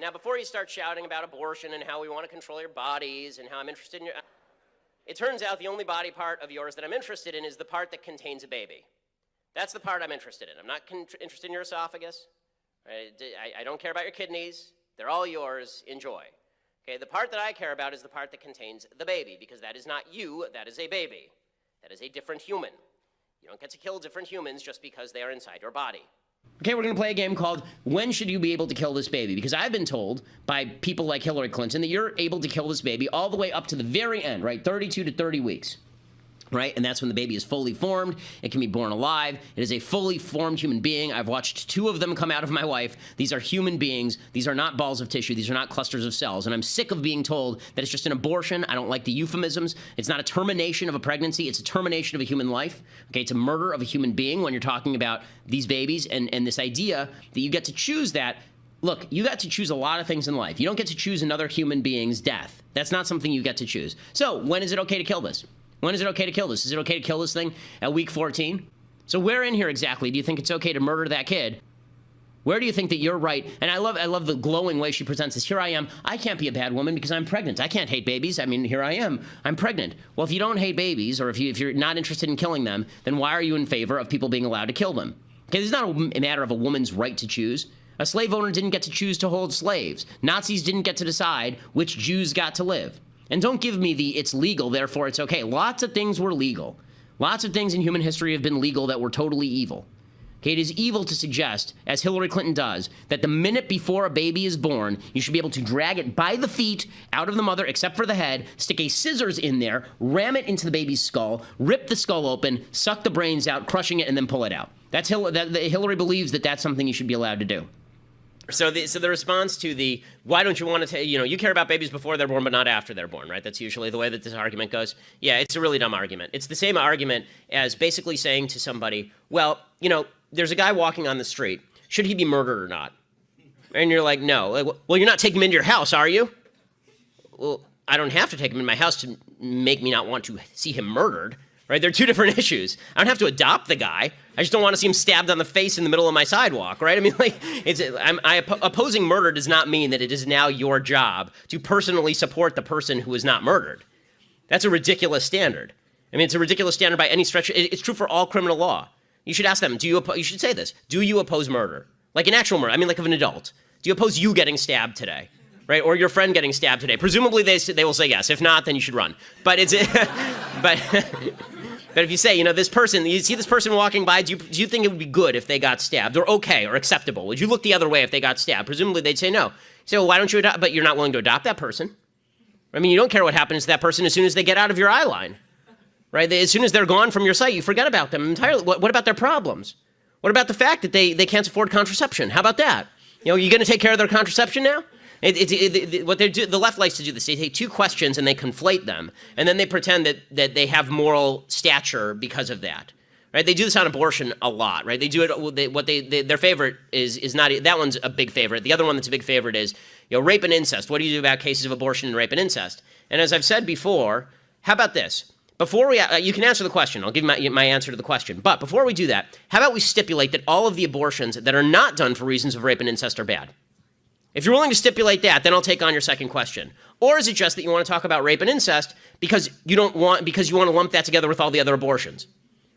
Now, before you start shouting about abortion and how we want to control your bodies and how I'm interested in your... It turns out the only body part of yours that I'm interested in is the part that contains a baby. That's the part I'm interested in. I'm not interested in your esophagus. I don't care about your kidneys. They're all yours. Enjoy. Okay, the part that I care about is the part that contains the baby, because that is not you, that is a baby. That is a different human. You don't get to kill different humans just because they are inside your body. Okay, we're going to play a game called When Should You Be Able to Kill This Baby? Because I've been told by people like Hillary Clinton that you're able to kill this baby all the way up to the very end, right? 32 to 30 weeks. Right? And that's when the baby is fully formed. It can be born alive. It is a fully formed human being. I've watched 2 of them come out of my wife. These are human beings. These are not balls of tissue. These are not clusters of cells. And I'm sick of being told that it's just an abortion. I don't like the euphemisms. It's not a termination of a pregnancy. It's a termination of a human life. Okay, it's a murder of a human being when you're talking about these babies and this idea that you get to choose that. Look, you got to choose a lot of things in life. You don't get to choose another human being's death. That's not something you get to choose. So when is it okay to kill this? When is it okay to kill this? Is it okay to kill this thing at week 14? So where in here exactly do you think it's okay to murder that kid? Where do you think that you're right? And I love the glowing way she presents this. Here I am. I can't be a bad woman because I'm pregnant. I can't hate babies. I mean, here I am. I'm pregnant. Well, if you don't hate babies, or if you're not interested in killing them, then why are you in favor of people being allowed to kill them? Okay, this is not a matter of a woman's right to choose. A slave owner didn't get to choose to hold slaves. Nazis didn't get to decide which Jews got to live. And don't give me the it's legal, therefore it's okay. Lots of things were legal. Lots of things in human history have been legal that were totally evil. Okay, it is evil to suggest, as Hillary Clinton does, that the minute before a baby is born, you should be able to drag it by the feet out of the mother, except for the head, stick a scissors in there, ram it into the baby's skull, rip the skull open, suck the brains out, crushing it, and then pull it out. That's Hillary believes that that's something you should be allowed to do. So the response to the, why don't you want to, you care about babies before they're born but not after they're born, right? That's usually the way that this argument goes. Yeah, it's a really dumb argument. It's the same argument as basically saying to somebody, well, there's a guy walking on the street. Should he be murdered or not? And you're like, no. Like, well, you're not taking him into your house, are you? Well, I don't have to take him in my house to make me not want to see him murdered, right? They're 2 different issues. I don't have to adopt the guy. I just don't want to see him stabbed on the face in the middle of my sidewalk, right? I mean, like, opposing murder does not mean that it is now your job to personally support the person who is not murdered. That's a ridiculous standard. I mean, it's a ridiculous standard by any stretch. It's true for all criminal law. You should ask them, you should say this, do you oppose murder? Like an actual murder, I mean like of an adult. Do you oppose you getting stabbed today? Right? Or your friend getting stabbed today? Presumably they will say yes. If not, then you should run. But it's, but if you say, this person, you see this person walking by, do you think it would be good if they got stabbed? Or okay, or acceptable? Would you look the other way if they got stabbed? Presumably they'd say no. You say, well, why don't you adopt, but you're not willing to adopt that person. I mean, you don't care what happens to that person as soon as they get out of your eye line. Right? As soon as they're gone from your sight, you forget about them entirely. What about their problems? What about the fact that they can't afford contraception? How about that? You going to take care of their contraception now? What they do, the left likes to do this. They take 2 questions and they conflate them, and then they pretend that they have moral stature because of that. Right? They do this on abortion a lot. Right? They do it. Their favorite is not that one's a big favorite. The other one that's a big favorite is rape and incest. What do you do about cases of abortion and rape and incest? And as I've said before, how about this? Before we, you can answer the question. I'll give you my answer to the question. But before we do that, how about we stipulate that all of the abortions that are not done for reasons of rape and incest are bad? If you're willing to stipulate that, then I'll take on your second question. Or is it just that you want to talk about rape and incest because you want to lump that together with all the other abortions?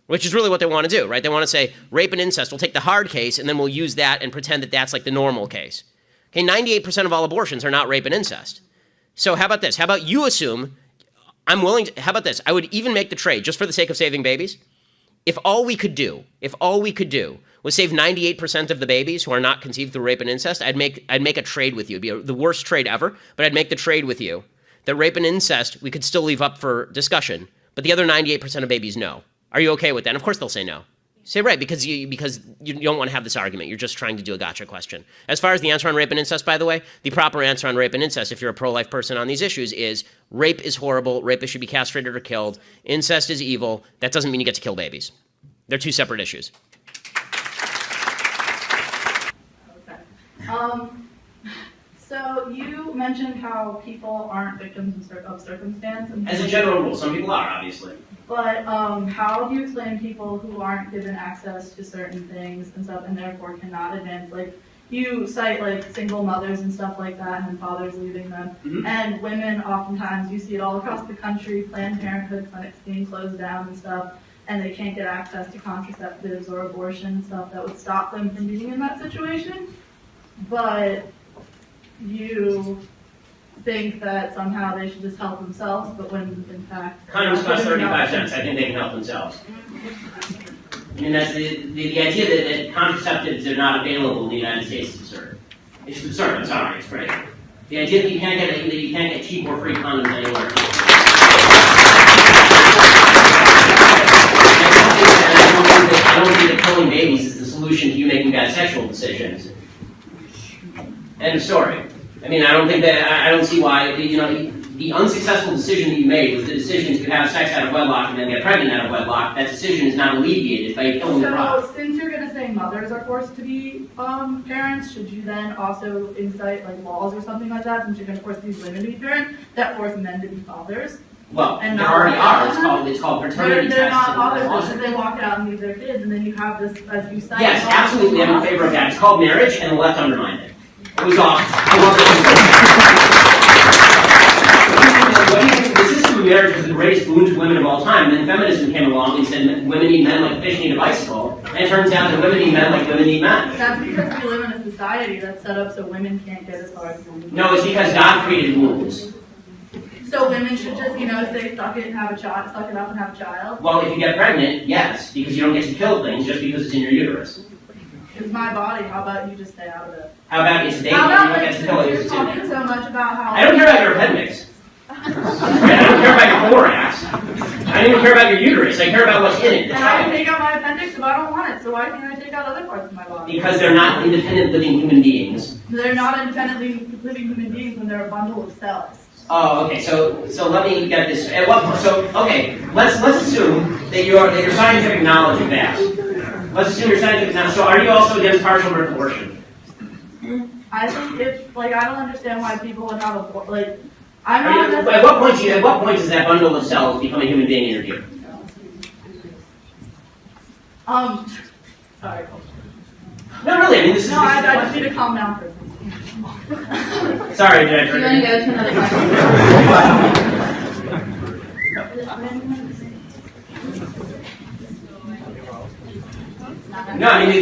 Which is really what they want to do, right? They want to say rape and incest. We'll take the hard case and then we'll use that and pretend that that's like the normal case. Okay, 98% of all abortions are not rape and incest. So how about this? How about you assume I'm willing to, how about this? I would even make the trade, just for the sake of saving babies. If all we could do was save 98% of the babies who are not conceived through rape and incest, I'd make a trade with you. It'd be the worst trade ever, but I'd make the trade with you that rape and incest we could still leave up for discussion, but the other 98% of babies, no. Are you okay with that? And of course they'll say no. Say right, because you don't want to have this argument. You're just trying to do a gotcha question. As far as the answer on rape and incest, by the way, the proper answer on rape and incest, if you're a pro-life person on these issues, is rape is horrible, rapists should be castrated or killed, incest is evil, that doesn't mean you get to kill babies. They're 2 separate issues. Okay. So you mentioned how people aren't victims of circumstance. As a general rule, some people are, obviously. But how do you explain people who aren't given access to certain things and stuff and therefore cannot advance? Like, you cite like single mothers and stuff like that, and fathers leaving them. And women, oftentimes, you see it all across the country, Planned Parenthood clinics being closed down and stuff, and they can't get access to contraceptives or abortion and stuff that would stop them from being in that situation. But you think that somehow they should just help themselves, but when in fact... Condoms cost 35 cents. I think they can help themselves. I mean, that's the idea that contraceptives are not available in the United States is absurd. It's absurd. I'm sorry. It's crazy. The idea that you can't get cheap or free condoms anywhere. I don't think that killing babies is the solution to you making bad sexual decisions. End of story. I mean, I don't see why, the unsuccessful decision that you made was the decision to have sex out of wedlock and then get pregnant out of wedlock. That decision is not alleviated by killing the product. So, since you're going to say mothers are forced to be parents, should you then also incite like laws or something like that, since you're going to force these women to be parents, that force men to be fathers? Well, there already are. It's called paternity They're tests. not fathers because they walk out and leave their kids, and then you have this, as you cite. Yes, absolutely. I'm in favor of that. It's called marriage, and the left undermined it. It was awesome. I love it. The system of marriage was the greatest boon to women of all time. Then feminism came along and said women need men like fish need a bicycle. And it turns out that women need men like women need men. That's because we live in a society that's set up so women can't get as far as men. No, it's because God created wombs. So women should just, say suck it and have a child, suck it up and have a child? Well, if you get pregnant, yes, because you don't get to kill things just because it's in your uterus. It's my body. How about you just stay out of it? How about it's a baby How and about you don't get to kill it you're because it's in talking there? so much about how... I don't care about your appendix. I don't care about your thorax. I don't even care about your uterus. I care about what's in it. And I can take out my appendix if I don't want it, so why can't I take out other parts of my body? Because they're not independent living human beings. They're not independently living human beings when they're a bundle of cells. Oh, okay. So let me get this. At what point? So okay, let's assume that your scientific knowledge is vast. Let's assume your scientific knowledge. So are you also against partial birth abortion? I think if I don't understand why people would have a At what point does that bundle of cells become a human being in your view? Sorry. No, really. I mean, this is. I just need to calm down for a second. Sorry, Judge. Do you want to go to another question? No, I mean,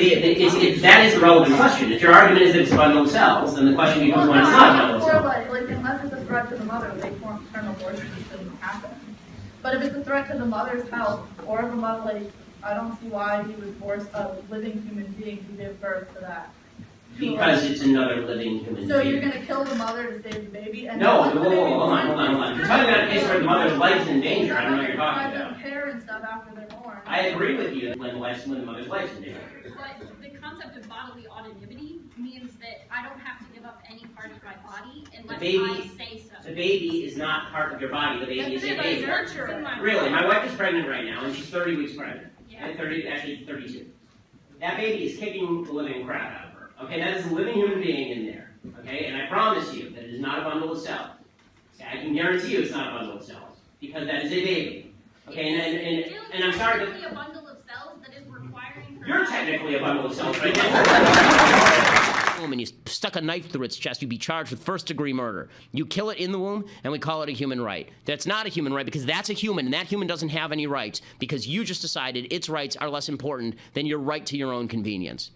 that is the relevant question. If your argument is that it's a bundle of cells, then the question becomes when it's not a bundle of cells. Like, unless it's a threat to the mother, late form maternal abortion shouldn't happen. But if it's a threat to the mother's health or the mother, I don't see why he would force a living human being to give birth to that. Because it's another living human being. So you're going to kill the mother to save the baby? And no, hold on. You're talking about a case where the mother's life is in danger. I don't know what you're talking about. Care and stuff after they're born. I agree with you when the mother's life is in danger. But the concept of bodily autonomy means that I don't have to give up any part of my body unless I say so. The baby is not part of your body. The baby is a baby. Really, my wife is pregnant right now, and she's 30 weeks pregnant. Yeah. And 32. That baby is kicking the living crap out of her. Okay, that is a living human being in there. Okay, and I promise you that it is not a bundle of cells. Okay, I can guarantee you it's not a bundle of cells because that is a baby. Okay, and I'm sorry, but a bundle of cells that is requiring her. You're technically a bundle of cells right now. And you stuck a knife through its chest, you'd be charged with first-degree murder. You kill it in the womb, and we call it a human right. That's not a human right because that's a human, and that human doesn't have any rights because you just decided its rights are less important than your right to your own convenience.